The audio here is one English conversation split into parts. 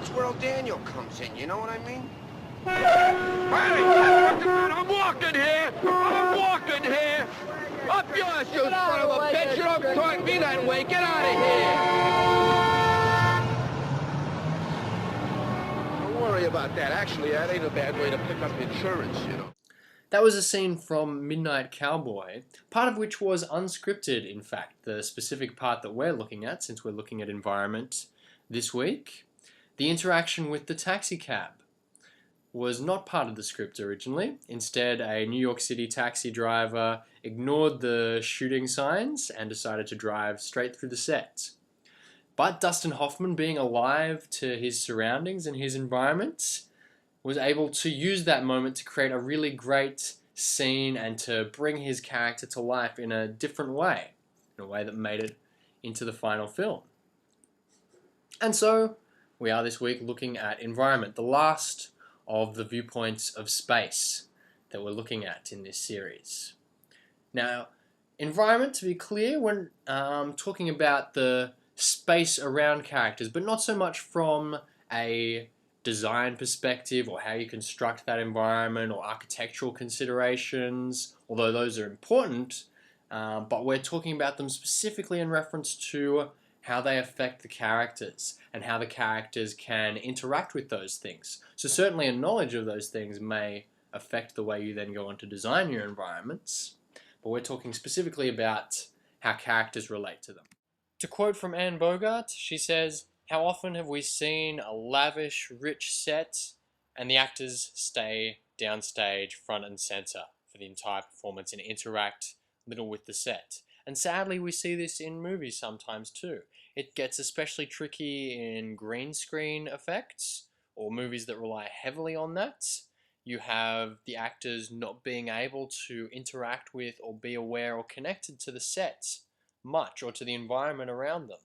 that's where old Daniel comes in, you know what I mean? I'm walking here! I'm walking here! Up yours, you son of a bitch! You don't talk me that way! Get out of here! Don't worry about that. Actually, that ain't a bad way to pick up insurance, you know. That was a scene from Midnight Cowboy, part of which was unscripted, in fact. The specific part that we're looking at, since we're looking at environment this week, the interaction with the taxi cab was not part of the script originally. Instead, a New York City taxi driver ignored the shooting signs and decided to drive straight through the set. But Dustin Hoffman, being alive to his surroundings and his environment, was able to use that moment to create a really great scene and to bring his character to life in a different way, in a way that made it into the final film. And so, we are this week looking at environment, the last of the viewpoints of space that we're looking at in this series. Now, environment, to be clear, when talking about the space around characters, but not so much from a design perspective or how you construct that environment or architectural considerations, although those are important, but we're talking about them specifically in reference to how they affect the characters and how the characters can interact with those things. So certainly a knowledge of those things may affect the way you then go on to design your environments, but we're talking specifically about how characters relate to them. To quote from Anne Bogart, she says, "How often have we seen a lavish, rich set and the actors stay downstage front and center for the entire performance and interact little with the set? And sadly, we see this in movies sometimes too. It gets especially tricky in green screen effects or movies that rely heavily on that. You have the actors not being able to interact with or be aware or connected to the set much or to the environment around them.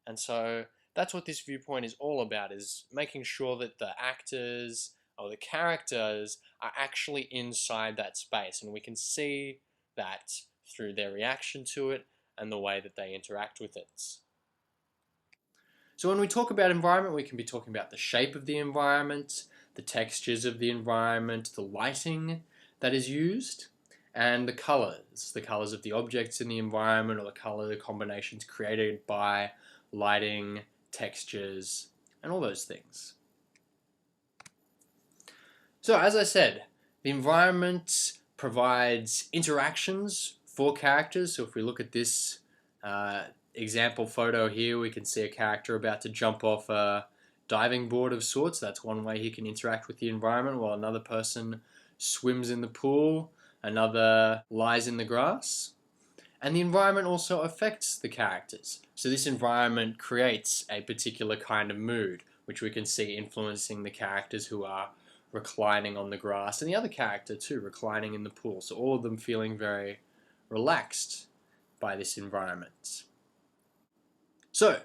And so that's what this viewpoint is all about, is making sure that the actors or the characters are actually inside that space, and we can see that through their reaction to it and the way that they interact with it. So when we talk about environment, we can be talking about the shape of the environment, the textures of the environment, the lighting that is used, and the colors of the objects in the environment, or the color combinations created by lighting, textures, and all those things. So as I said, the environment provides interactions for characters. So if we look at this example photo here, we can see a character about to jump off a diving board of sorts. That's one way he can interact with the environment, while another person swims in the pool, another lies in the grass. And the environment also affects the characters. So this environment creates a particular kind of mood, which we can see influencing the characters who are reclining on the grass, and the other character too, reclining in the pool. So all of them feeling very relaxed by this environment. So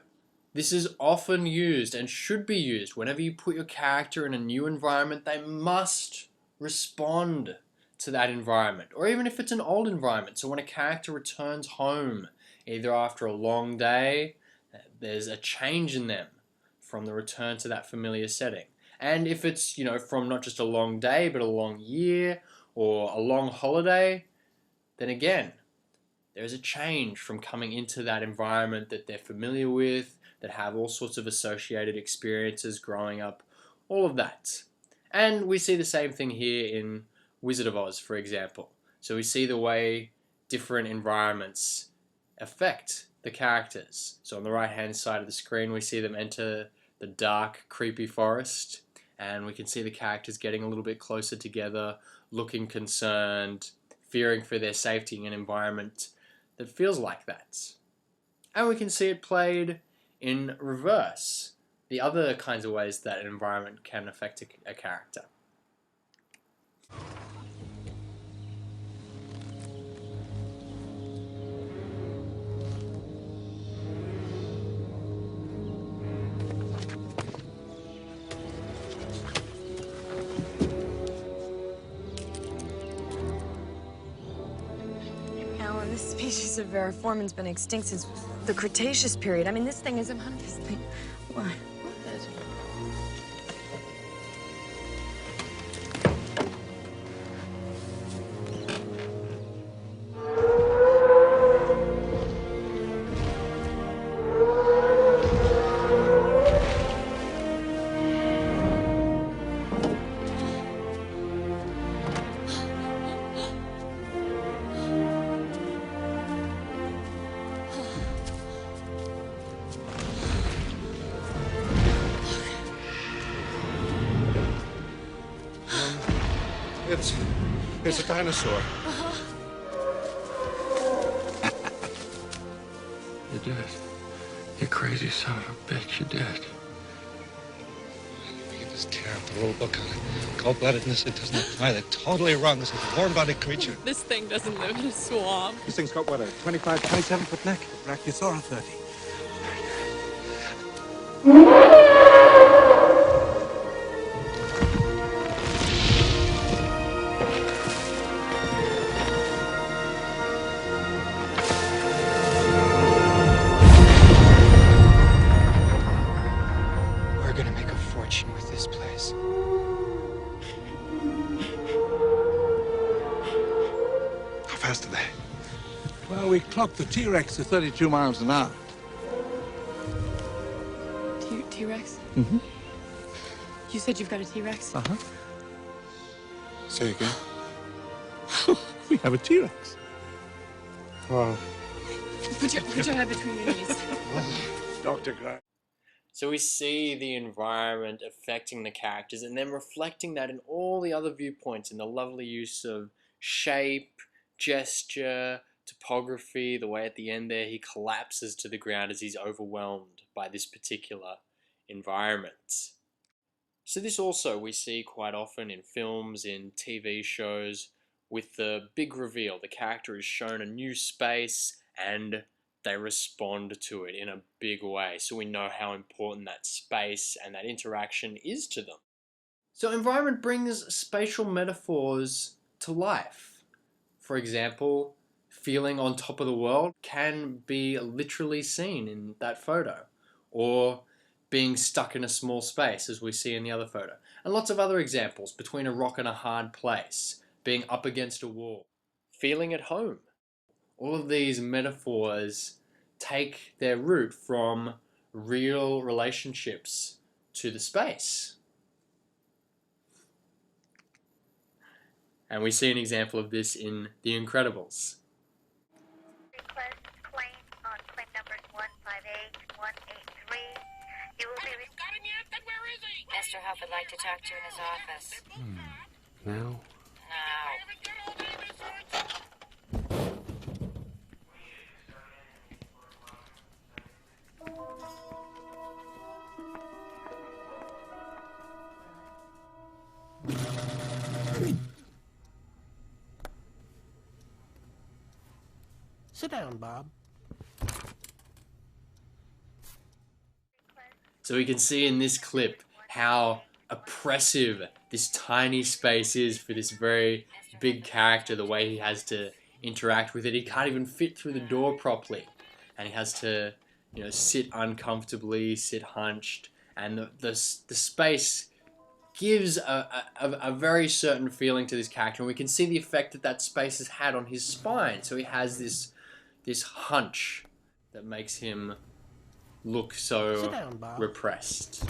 this is often used and should be used whenever you put your character in a new environment. They must respond to that environment, or even if it's an old environment. So when a character returns home, either after a long day, there's a change in them from the return to that familiar setting. And if it's, from not just a long day, but a long year or a long holiday, then again, there's a change from coming into that environment that they're familiar with, that have all sorts of associated experiences growing up, all of that. And we see the same thing here in Wizard of Oz, for example. So we see the way different environments affect the characters. So on the right-hand side of the screen, we see them enter the dark, creepy forest, and we can see the characters getting a little bit closer together, looking concerned, fearing for their safety in an environment that feels like that. And we can see it played in reverse, the other kinds of ways that an environment can affect a character. This species of variformin's been extinct since the Cretaceous period. I mean, this thing is a this thing. What? It's a dinosaur. You're dead. You crazy son of a bitch, you're dead. You just tear up the rule book on it. Cold-bloodedness, it doesn't apply. They're totally wrong. This is a warm-bodied creature. This thing doesn't live in a swamp. This thing's got, what, a 25, 27-foot neck? A brachiosaurus 30. We're gonna make a fortune with this place. How fast are they? Well, we clocked the T-Rex at 32 miles an hour. T-Rex? Mm-hmm. You said you've got a T-Rex? Uh-huh. Say again. We have a T-Rex. Wow. Put your head between your knees. Dr. Grant. So we see the environment affecting the characters and then reflecting that in all the other viewpoints in the lovely use of shape, gesture, topography, the way at the end there he collapses to the ground as he's overwhelmed by this particular environment. So this also we see quite often in films, in TV shows, with the big reveal. The character is shown a new space and they respond to it in a big way, so we know how important that space and that interaction is to them. So environment brings spatial metaphors to life. For example, feeling on top of the world can be literally seen in that photo, or being stuck in a small space as we see in the other photo. And lots of other examples, between a rock and a hard place, being up against a wall, feeling at home. All of these metaphors take their root from real relationships to the space. And we see an example of this in The Incredibles. Request claim on claim numbers 158, 183. You will be Got him yet? Then where is he? Mr. Huff would like to talk to you in his office. Now? Sit down, Bob. So we can see in this clip how oppressive this tiny space is for this very big character, the way he has to interact with it. He can't even fit through the door properly, and he has to, sit uncomfortably, sit hunched, and the space gives a very certain feeling to this character, and we can see the effect that that space has had on his spine. So he has this hunch that makes him look so Sit down, Bob. repressed.